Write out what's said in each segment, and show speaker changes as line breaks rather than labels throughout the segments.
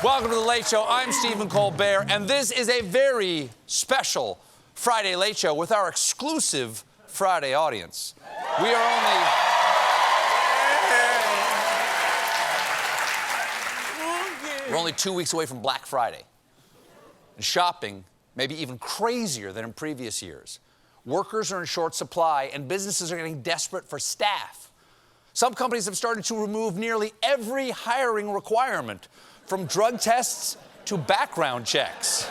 Welcome to The Late Show. I'm Stephen Colbert, and this is a very special Friday Late Show with our exclusive Friday audience. We're only 2 weeks away from Black Friday. And shopping may be even crazier than in previous years. Workers are in short supply, and businesses are getting desperate for staff. Some companies have started to remove nearly every hiring requirement, from drug tests to background checks.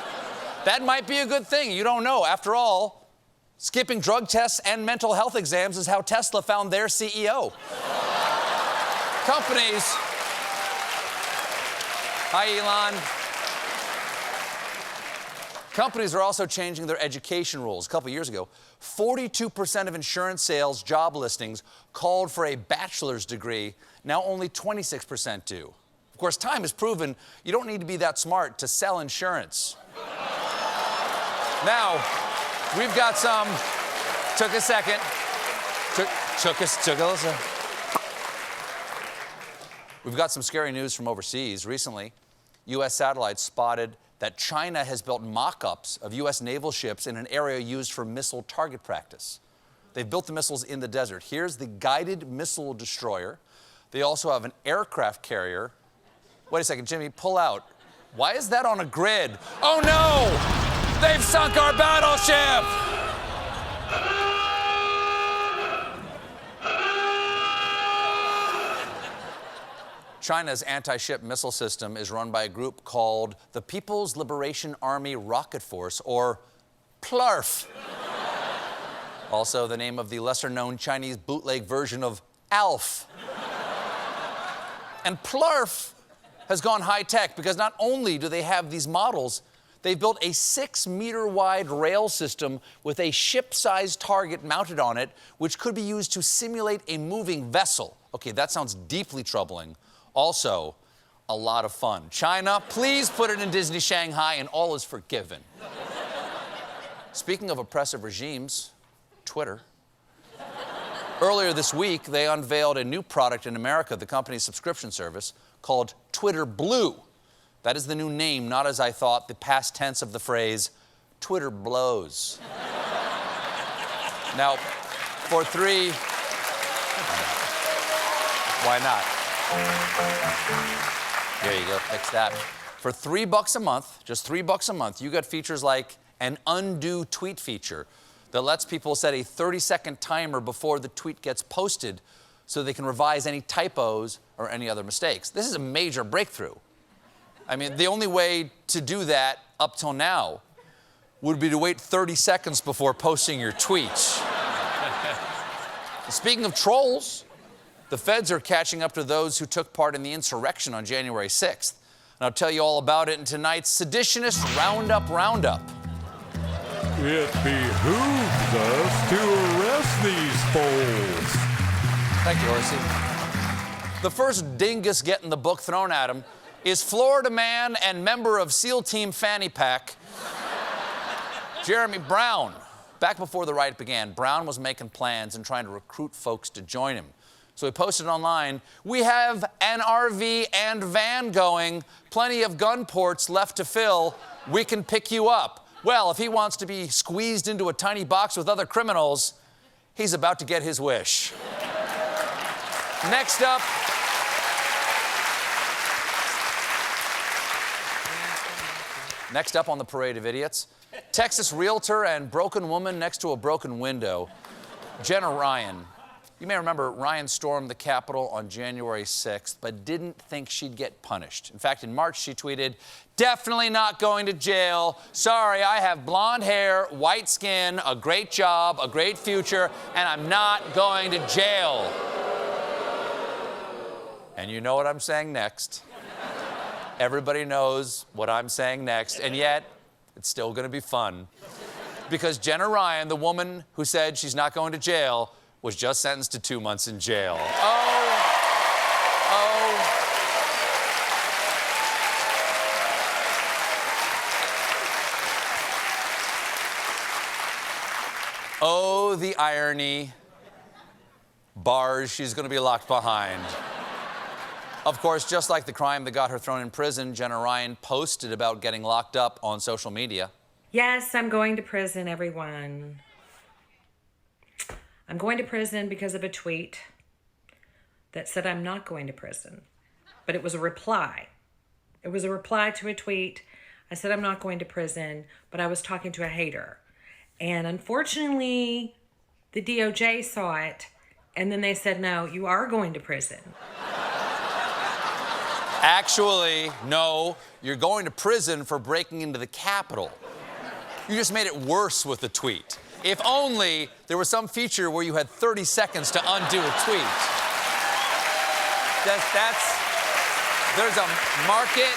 That might be a good thing. You don't know. After all, skipping drug tests and mental health exams is how Tesla found their CEO. Companies... Hi, Elon. Companies are also changing their education rules. A couple years ago, 42% of insurance sales job listings called for a bachelor's degree. Now only 26% do. Of course, time has proven you don't need to be that smart to sell insurance. Now, we've got some... Took a second. We've got some scary news from overseas. Recently, U.S. satellites spotted that China has built mock-ups of U.S. naval ships in an area used for missile target practice. They've built the missiles in the desert. Here's the guided missile destroyer. They also have an aircraft carrier. Wait a second, Jimmy, pull out. Why is that on a grid? Oh, no! They've sunk our battleship! China's anti-ship missile system is run by a group called the People's Liberation Army Rocket Force, or PLARF. Also the name of the lesser-known Chinese bootleg version of ALF. And PLARF has gone high-tech because not only do they have these models, they've built a 6-meter-wide rail system with a ship-sized target mounted on it, which could be used to simulate a moving vessel. Okay, that sounds deeply troubling. Also, a lot of fun. China, please put it in Disney Shanghai and all is forgiven. Speaking of oppressive regimes, Twitter. Earlier this week, they unveiled a new product in America, the company's subscription service, called Twitter Blue. That is the new name, not as I thought, the past tense of the phrase, Twitter blows. Now, for three... Why not? There you go, fix that. For $3 a month, just $3 a month, you get features like an undo tweet feature that lets people set a 30-second timer before the tweet gets posted so they can revise any typos or any other mistakes. This is a major breakthrough. I mean, the only way to do that up till now would be to wait 30 seconds before posting your tweets. Speaking of trolls, the feds are catching up to those who took part in the insurrection on January 6th. And I'll tell you all about it in tonight's Seditionist Roundup.
It behooves us to arrest these fools.
Thank you, Horsey. The first dingus getting the book thrown at him is Florida man and member of SEAL Team Fanny Pack, Jeremy Brown. Back before the riot began, Brown was making plans and trying to recruit folks to join him. So he posted online, "We have an RV and van going, plenty of gun ports left to fill. We can pick you up." Well, if he wants to be squeezed into a tiny box with other criminals, he's about to get his wish. Next up... Next up on the parade of idiots, Texas realtor and broken woman next to a broken window, Jenna Ryan. You may remember Ryan stormed the Capitol on January 6th, but didn't think she'd get punished. In fact, in March, she tweeted, "Definitely not going to jail. Sorry, I have blonde hair, white skin, a great job, a great future, and I'm not going to jail." And you know what I'm saying next. Everybody knows what I'm saying next, and yet it's still going to be fun. Because Jenna Ryan, the woman who said she's not going to jail, was just sentenced to 2 months in jail. Oh, the irony. Bars she's going to be locked behind. Of course, just like the crime that got her thrown in prison, Jenna Ryan posted about getting locked up on social media.
Yes, I'm going to prison, everyone. I'm going to prison because of a tweet that said I'm not going to prison. But it was a reply. It was a reply to a tweet. I said I'm not going to prison, but I was talking to a hater. And unfortunately, the DOJ saw it, and then they said, no, you are going to prison.
Actually, no, you're going to prison for breaking into the Capitol. You just made it worse with the tweet. If only there was some feature where you had 30 seconds to undo a tweet. There's a market.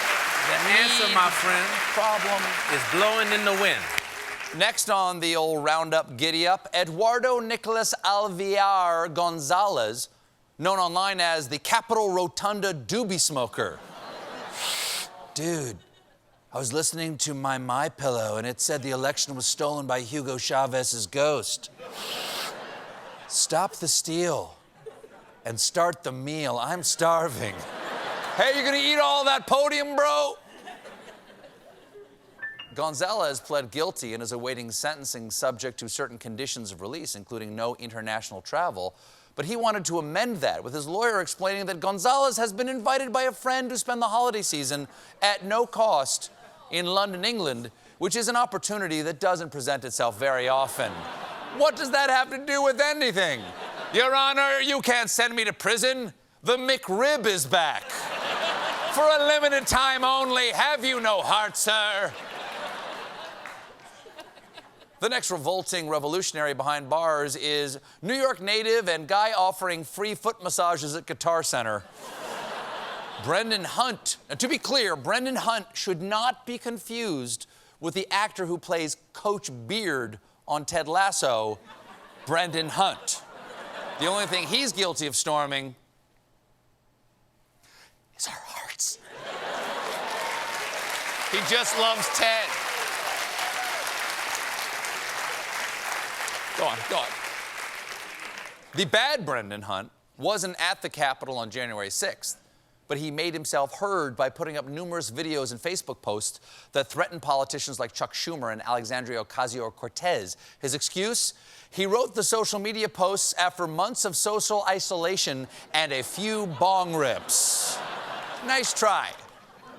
The answer, my friend,
problem
is blowing in the wind.
Next on the old roundup giddy up, Eduardo Nicolas Alvear Gonzalez, known online as the Capital Rotunda Doobie Smoker. Dude, I was listening to my MyPillow and it said the election was stolen by Hugo Chavez's ghost. Stop the steal and start the meal. I'm starving. Hey, you gonna eat all that podium, bro? Gonzalez pled guilty and is awaiting sentencing subject to certain conditions of release, including no international travel. But he wanted to amend that, with his lawyer explaining that Gonzalez has been invited by a friend to spend the holiday season at no cost in London, England, which is an opportunity that doesn't present itself very often. What does that have to do with anything? Your Honor, you can't send me to prison. The McRib is back. For a limited time only. Have you no heart, sir? The next revolting revolutionary behind bars is New York native and guy offering free foot massages at Guitar Center, Brendan Hunt. Now, to be clear, Brendan Hunt should not be confused with the actor who plays Coach Beard on Ted Lasso, Brendan Hunt. The only thing he's guilty of storming is our hearts. He just loves Ted. Go on. The bad Brendan Hunt wasn't at the Capitol on January 6th, but he made himself heard by putting up numerous videos and Facebook posts that threatened politicians like Chuck Schumer and Alexandria Ocasio-Cortez. His excuse? He wrote the social media posts after months of social isolation and a few bong rips. Nice try.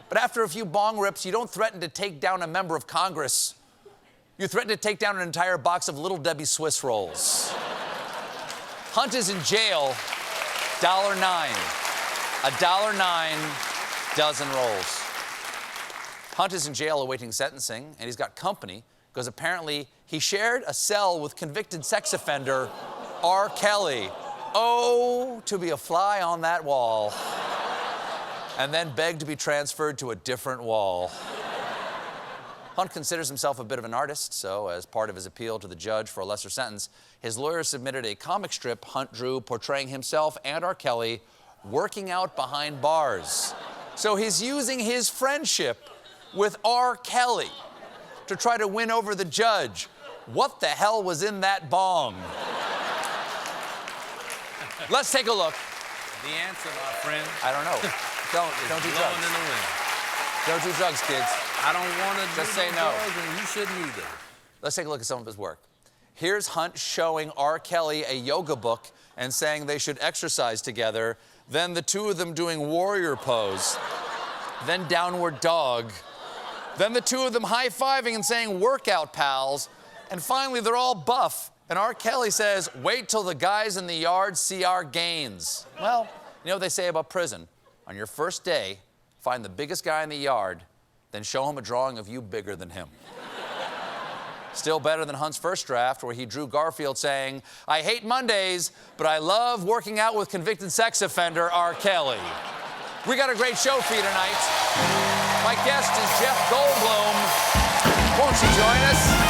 But after a few bong rips, you don't threaten to take down a member of Congress. You threaten to take down an entire box of Little Debbie Swiss rolls. Hunt is in jail, $1.09. $1.09 dozen rolls. Hunt is in jail awaiting sentencing, and he's got company because apparently he shared a cell with convicted sex offender R. Kelly. Oh, to be a fly on that wall. And then begged to be transferred to a different wall. Hunt considers himself a bit of an artist, so as part of his appeal to the judge for a lesser sentence, his lawyer submitted a comic strip Hunt drew portraying himself and R. Kelly working out behind bars. So he's using his friendship with R. Kelly to try to win over the judge. What the hell was in that bong? Let's take a look.
The answer, my friend.
I don't know. Don't do drugs.
In the wind.
Don't do drugs, kids.
I don't want to
just say no.
And you shouldn't either.
Let's take a look at some of his work. Here's Hunt showing R. Kelly a yoga book and saying they should exercise together. Then the two of them doing warrior pose. Then downward dog. Then the two of them high-fiving and saying workout pals. And finally, they're all buff. And R. Kelly says, wait till the guys in the yard see our gains. Well, you know what they say about prison? On your first day, find the biggest guy in the yard, then show him a drawing of you bigger than him. Still better than Hunt's first draft, where he drew Garfield saying, I hate Mondays, but I love working out with convicted sex offender R. Kelly. We got a great show for you tonight. My guest is Jeff Goldblum. Won't you join us?